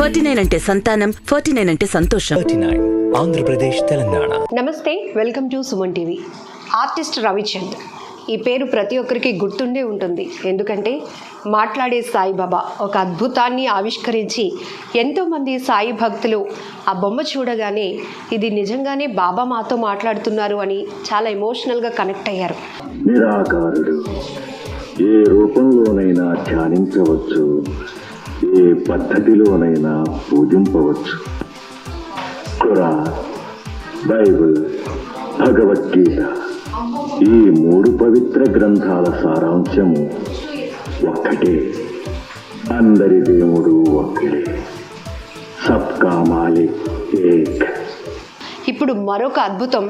49 అంటే సంతానం, 49 అంటే సంతోషం. 39 ఆంధ్రప్రదేశ్, తెలంగాణ. నమస్తే, welcome to Suman TV. Artist Ravichand ఈ పేరు ప్రతి ఒక్కరికి గుర్తుండే ఉంటుంది. ఎందుకంటే మాట్లాడే సాయిబాబా ఒక అద్భుతాన్ని ఆవిష్కరించి ఎంతోమంది సాయి భక్తులు ఆ బొమ్మ చూడగానే ఇది నిజంగానే బాబా మాతో మాట్లాడుతున్నారు అని చాలా ఎమోషనల్గా కనెక్ట్ అయ్యారు. నిరాకారుడు ఏ రూపంలోనైనా ధ్యానించవచ్చు, ఏ పద్ధతిలోనైనా పూజింపవచ్చు. ఖురాన్, బైబిల్, భగవద్గీత ఈ 3 పవిత్ర గ్రంథాల సారాంశము ఒక్కటే. అందరి దేవుడు ఒక్కడే, సబ్కా మాలిక్ ఏక్. ఇప్పుడు మరొక అద్భుతం,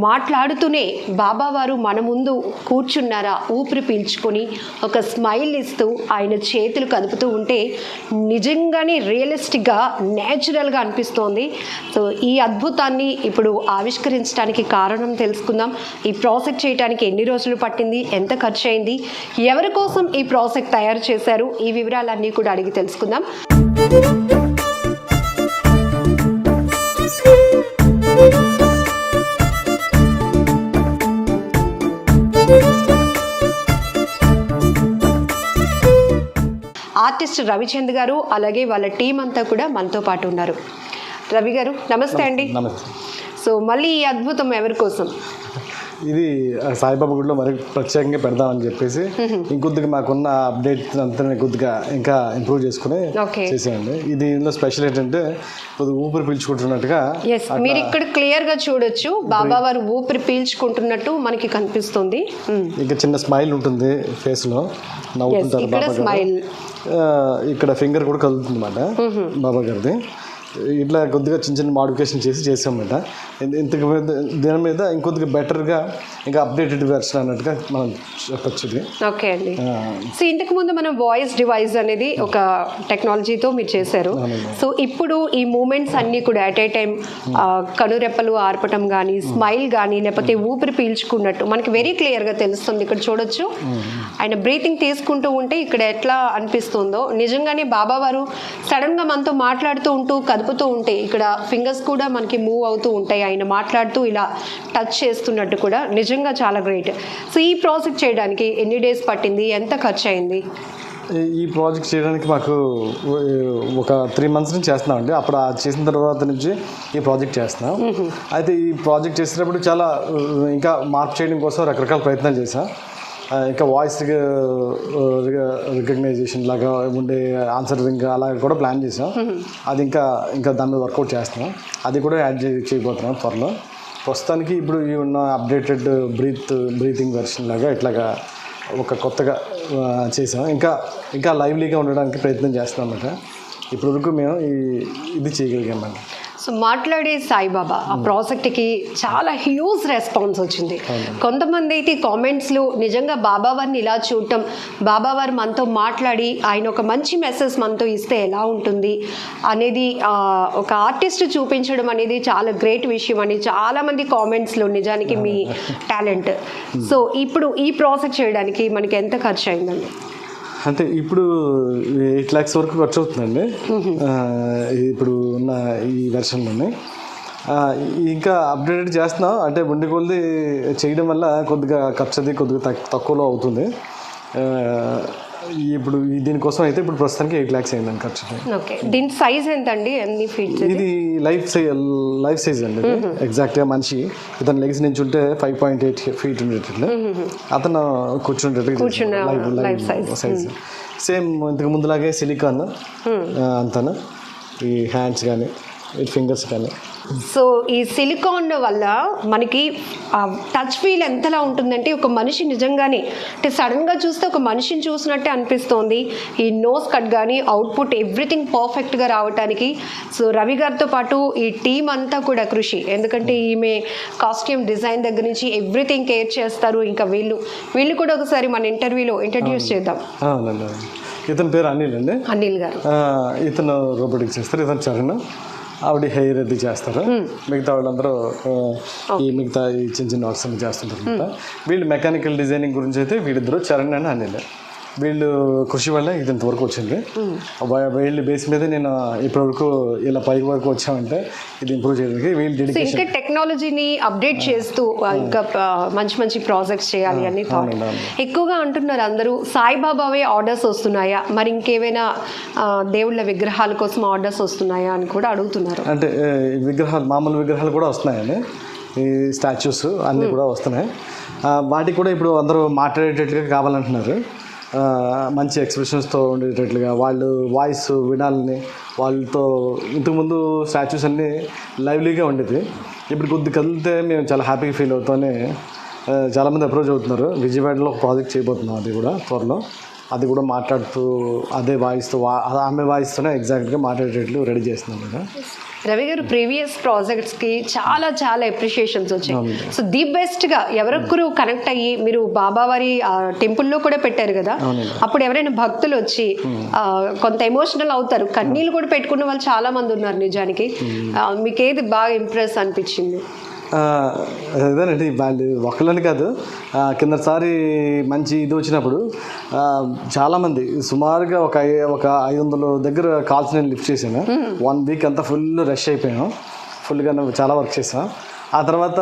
మాట్లాడుతూనే బాబావారు మన ముందు కూర్చున్నారా, ఊపిరి పీల్చుకొని ఒక స్మైల్ ఇస్తూ ఆయన చేతులు కదుపుతూ ఉంటే నిజంగానే రియలిస్టిక్గా న్యాచురల్గా అనిపిస్తోంది. సో ఈ అద్భుతాన్ని ఇప్పుడు ఆవిష్కరించడానికి కారణం తెలుసుకుందాం. ఈ ప్రాజెక్ట్ చేయడానికి ఎన్ని రోజులు పట్టింది, ఎంత ఖర్చు అయింది, ఎవరి కోసం ఈ ప్రాజెక్ట్ తయారు చేశారు, ఈ వివరాలన్నీ కూడా అడిగి తెలుసుకుందాం. ఆర్టిస్ట్ రవిచంద్ గారు అలాగే వాళ్ళ టీం అంతా కూడా మనతో పాటు ఉన్నారు. రవి గారు నమస్తే అండి. నమస్తే. సో మళ్ళీ ఈ అద్భుతం ఎవరి కోసం? ఇది సాయిబాబా గుడిలో మరి ప్రత్యేకంగా పెడదామని చెప్పేసి ఇంకొద్దిగా మాకున్న అప్డేట్ అంతా కొద్దిగా ఇంకా ఇంప్రూవ్ చేసుకుని చేసేయండి. ఇది ఇందులో స్పెషల్ ఏంటంటే కొద్దిగా ఊపిరి పీల్చుకుంటున్నట్టుగా మీరు ఇక్కడ క్లియర్ గా చూడొచ్చు, బాబా వారు ఊపిరి పీల్చుకుంటున్నట్టు మనకి కనిపిస్తుంది. ఇంకా చిన్న స్మైల్ ఉంటుంది ఫేస్ లో, నవ్వుతుంటారు బాబా గారు. ఇక్కడ ఫింగర్ కూడా కదులుతుంది అన్నమాట బాబా గారిది. ఇట్లా కొద్దిగా చిన్న చిన్న మోడిఫికేషన్ చేసామన్నమాట. ఇంతకు దీని మీద ఇంకొద్దిగా బెటర్గా ఇంకా అప్డేటెడ్ వెర్షన్ అన్నట్టుగా మనం చెప్పచ్చు. ఓకే అండి. సో ఇంతకు ముందు మనం వాయిస్ డివైస్ అనేది ఒక టెక్నాలజీతో మీరు చేశారు. సో ఇప్పుడు ఈ మూమెంట్స్ అన్నీ కూడా అట్ ఏ టైం కనురెప్పలు ఆర్పటం కానీ, స్మైల్ కానీ, లేకపోతే ఊపిరి పీల్చుకున్నట్టు మనకి వెరీ క్లియర్గా తెలుస్తుంది. ఇక్కడ చూడొచ్చు ఆయన బ్రీతింగ్ తీసుకుంటూ ఉంటే ఇక్కడ ఎట్లా అనిపిస్తుందో, నిజంగానే బాబా వారు సడన్గా మనతో మాట్లాడుతూ ఉంటూ కదుపుతూ ఉంటే ఇక్కడ ఫింగర్స్ కూడా మనకి మూవ్ అవుతూ ఉంటాయి, ఆయన మాట్లాడుతూ ఇలా టచ్ చేస్తున్నట్టు కూడా. నిజంగా చాలా గ్రేట్. సో ఈ ప్రాజెక్ట్ చేయడానికి ఎన్ని డేస్ పట్టింది, ఎంత ఖర్చు అయింది? ఈ ప్రాజెక్ట్ చేయడానికి మాకు ఒక 3 months నుంచి చేస్తున్నామండి. అప్పుడు చేసిన తర్వాత నుంచి ఈ ప్రాజెక్ట్ చేస్తున్నాం. అయితే ఈ ప్రాజెక్ట్ చేసినప్పుడు చాలా ఇంకా మార్పు చేయడం కోసం రకరకాల ప్రయత్నాలు చేసాం. ఇంకా వాయిస్ రికగ్నైజేషన్ లాగా ఉండే ఆన్సరింగ్ అలా కూడా ప్లాన్ చేసాం. అది ఇంకా దాని మీద వర్కౌట్ చేస్తున్నాం. అది కూడా యాడ్ చేయబోతున్నాం త్వరలో. ప్రస్తుతానికి ఇప్పుడు ఈ ఉన్న అప్డేటెడ్ బ్రీతింగ్ వెర్షన్ లాగా ఇట్లాగా ఒక కొత్తగా చేసాం. ఇంకా లైవ్లీగా ఉండడానికి ప్రయత్నం చేస్తున్నాం అన్నమాట. ఇప్పటి వరకు మేము ఇది చేయగలిగామండి. సో మాట్లాడే సాయిబాబా ఆ ప్రాజెక్ట్కి చాలా హ్యూజ్ రెస్పాన్స్ వచ్చింది. కొంతమంది అయితే కామెంట్స్లో నిజంగా బాబా వారిని ఇలా చూడటం, బాబా వారు మనతో మాట్లాడి ఆయన ఒక మంచి మెసేజ్ మనతో ఇస్తే ఎలా ఉంటుంది అనేది ఒక ఆర్టిస్ట్ చూపించడం అనేది చాలా గ్రేట్ విషయం అని చాలామంది కామెంట్స్లో. నిజానికి మీ టాలెంట్. సో ఇప్పుడు ఈ ప్రాజెక్ట్ చేయడానికి మనకి ఎంత ఖర్చు అయిందండి? అంటే ఇప్పుడు 8 lakhs వరకు ఖర్చు అవుతుందండి ఇప్పుడు ఉన్న ఈ వెర్షన్లోనే. ఇంకా అప్డేట్ చేస్తున్నాం. అంటే ఉండి కొద్ది చేయడం వల్ల కొద్దిగా ఖర్చు అది కొద్దిగా తక్కువలో అవుతుంది. ఇప్పుడు దీనికోసం అయితే ఇప్పుడు ప్రస్తుతానికి 8 lakhs అయిందండి ఖర్చు. ఓకే, దీని సైజ్ ఎంత అండి, ఎన్ని ఫీట్? ఇది లైఫ్ సైజ్ అండి. ఎగ్జాక్ట్గా మనిషి ఇతను లెగ్స్ నుంచి ఉంటే 5.8 feet ఉండేటట్లు, అతను కూర్చుంటే లైఫ్ సైజ్ సేమ్ ఇంతకు ముందులాగే సిలికాన్ అంతాను, ఈ హ్యాండ్స్ కానీ ఈ ఫింగర్స్ కానీ. సో ఈ సిలికాన్ వల్ల మనకి టచ్ ఫీల్ ఎంతలా ఉంటుందంటే ఒక మనిషి నిజంగానే అంటే సడన్గా చూస్తే ఒక మనిషిని చూసినట్టే అనిపిస్తోంది. ఈ నోస్ కట్ కానీ అవుట్పుట్ ఎవ్రీథింగ్ పర్ఫెక్ట్గా రావడానికి సో రవి గారితో పాటు ఈ టీం అంతా కూడా కృషి. ఎందుకంటే ఈమె కాస్ట్యూమ్ డిజైన్ దగ్గర నుంచి ఎవ్రీథింగ్ కేర్ చేస్తారు. ఇంకా వీళ్ళు కూడా ఒకసారి మన ఇంటర్వ్యూలో ఇంట్రడ్యూస్ చేద్దాం. ఇతని పేరు అనిల్ అండి. అనిల్ గారు. ఇతను రోబోటిక్స్ చేస్తారు. ఇతను చరణ్, ఆవిడ హెయిర్ అది చేస్తారు. మిగతా వాళ్ళందరూ మిగతా ఈ చిన్న చిన్న వర్క్స్ అన్ని చేస్తుంటారు అనమాట. వీళ్ళు మెకానికల్ డిజైనింగ్ గురించి అయితే వీళ్ళిద్దరూ చరణ్ అండ్ అనిల్ వీళ్ళు కృషి వల్ల ఇది ఇంతవరకు వచ్చింది. వీళ్ళ బేస్ మీద నేను ఇప్పటివరకు ఇలా పైకి వరకు వచ్చామంటే ఇది ఇంప్రూవ్ చేయడానికి వీళ్ళు సో డెడికేషన్. ఇంకా టెక్నాలజీని అప్డేట్ చేస్తూ ఇంకా మంచి మంచి ప్రాజెక్ట్స్ చేయాలి అని థాట్. ఎక్కువగా అంటున్నారు అందరూ సాయిబాబావే ఆర్డర్స్ వస్తున్నాయా, మరి ఇంకేమైనా దేవుళ్ళ విగ్రహాల కోసం ఆర్డర్స్ వస్తున్నాయా అని కూడా అడుగుతున్నారు. అంటే విగ్రహాలు, మామూలు విగ్రహాలు కూడా వస్తున్నాయండి, ఈ స్టాచ్యూస్ అన్నీ కూడా వస్తున్నాయి. వాటికి కూడా ఇప్పుడు అందరూ మాట్లాడేటట్లుగా కావాలంటున్నారు, మంచి ఎక్స్ప్రెషన్స్తో ఉండేటట్లుగా, వాళ్ళు వాయిస్ వినాలని. వాళ్ళతో ఇంతకుముందు స్టాచ్యూస్ అన్నీ లైవ్లీగా ఉండేది, ఇప్పుడు కొద్ది కదిలితే మేము చాలా హ్యాపీగా ఫీల్ అవుతామని చాలామంది అప్రోచ్ అవుతున్నారు. విజయవాడలో ఒక ప్రాజెక్ట్ చేయబోతున్నాం, అది కూడా త్వరలో. అది కూడా మాట్లాడుతూ అదే వాయిస్తో ఆమె వాయిస్తోనే ఎగ్జాక్ట్గా మాట్లాడేటట్లు రెడీ చేస్తున్నాం కదా. రవి గారు ప్రీవియస్ ప్రాజెక్ట్స్కి చాలా చాలా అప్రిషియేషన్స్ వచ్చాయి. సో ది బెస్ట్గా ఎవరొక్కరు కనెక్ట్ అయ్యి మీరు బాబావారి టెంపుల్లో కూడా పెట్టారు కదా, అప్పుడు ఎవరైనా భక్తులు వచ్చి కొంత ఎమోషనల్ అవుతారు, కన్నీళ్ళు కూడా పెట్టుకున్న వాళ్ళు చాలా మంది ఉన్నారు నిజానికి. మీకు ఏది బాగా ఇంప్రెస్ అనిపించింది? అదేనండి, వాళ్ళు ఒక్కళ్ళని కాదు, కిందసారి మంచి ఇది వచ్చినప్పుడు చాలామంది సుమారుగా ఒక 500 దగ్గర కాల్స్ నేను లిఫ్ట్ చేశాను. 1 వీక్ అంతా ఫుల్ రష్ అయిపోయాను, ఫుల్గా చాలా వర్క్ చేసాను. ఆ తర్వాత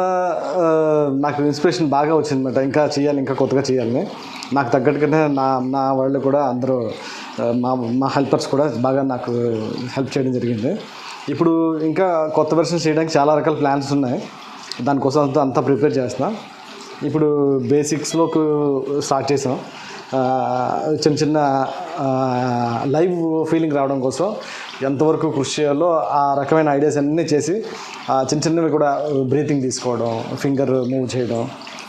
నాకు ఇన్స్పిరేషన్ బాగా వచ్చిందన్నమాట, ఇంకా చేయాలి, ఇంకా కొత్తగా చేయాలని. నాకు తగ్గట్టుగానే నా వాళ్ళు కూడా అందరూ మా హెల్పర్స్ కూడా బాగా నాకు హెల్ప్ చేయడం జరిగింది. ఇప్పుడు ఇంకా కొత్త వెర్షన్స్ చేయడానికి చాలా రకాల ప్లాన్స్ ఉన్నాయి, దానికోసం అంతా ప్రిపేర్ చేస్తున్నాం. ఇప్పుడు బేసిక్స్లోకి స్టార్ట్ చేసాం, చిన్న చిన్న లైవ్ ఫీలింగ్ రావడం కోసం ఎంతవరకు కృషి చేయాలో ఆ రకమైన ఐడియాస్ అన్నీ చేసి చిన్న చిన్నవి కూడా బ్రీతింగ్ తీసుకోవడం, ఫింగర్ మూవ్ చేయడం,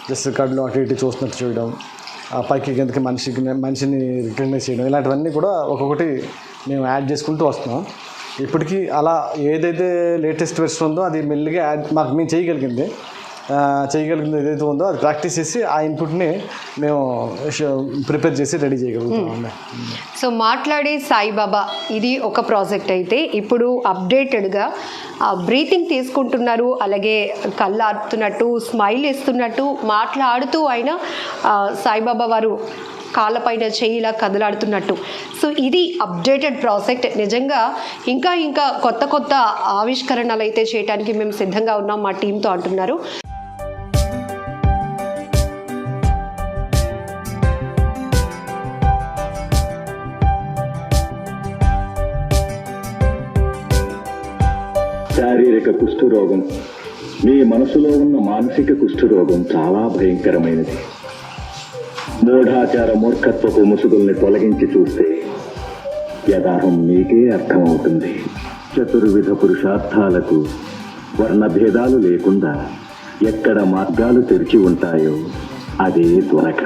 జస్ట్ కళ్ళు అటు ఇటు చూసినట్టు చేయడం, పైకి కిందకి మనిషిని రికగ్నైజ్ చేయడం, ఇలాంటివన్నీ కూడా ఒక్కొక్కటి మేము యాడ్ చేసుకుంటూ వస్తున్నాం. ఇప్పటికీ అలా ఏదైతే లేటెస్ట్ వెర్షన్ ఉందో అది మెల్లిగా మాకు మేము చేయగలిగింది ఏదైతే ఉందో అది ప్రాక్టీస్ చేసి ఆ ఇన్పుట్ని మేము ప్రిపేర్ చేసి రెడీ చేయగలుగుతాం. సో మాట్లాడే సాయిబాబా ఇది ఒక ప్రాజెక్ట్ అయితే, ఇప్పుడు అప్డేటెడ్గా బ్రీతింగ్ తీసుకుంటున్నారు, అలాగే కళ్ళు ఆడుతున్నట్టు, స్మైల్ ఇస్తున్నట్టు, మాట్లాడుతూ అయినా సాయిబాబా వారు కాళ్ళపైన చేయిలా కదలాడుతున్నట్టు. సో ఇది అప్డేటెడ్ ప్రాజెక్ట్. నిజంగా ఇంకా ఇంకా కొత్త కొత్త ఆవిష్కరణలు అయితే చేయడానికి మేము సిద్ధంగా ఉన్నాం మా టీంతో అంటున్నారు. శారీరక కుష్ఠరోగం, మీ మనసులో ఉన్న మానసిక కుష్ఠరోగం చాలా భయంకరమైనది. మూఢాచార మూర్ఖత్వపు ముసుగుల్ని తొలగించి చూస్తే యథార్థం మీకే అర్థమవుతుంది. చతుర్విధ పురుషార్థాలకు వర్ణభేదాలు లేకుండా ఎక్కడ మార్గాలు తెరిచి ఉంటాయో అదే ద్వారక.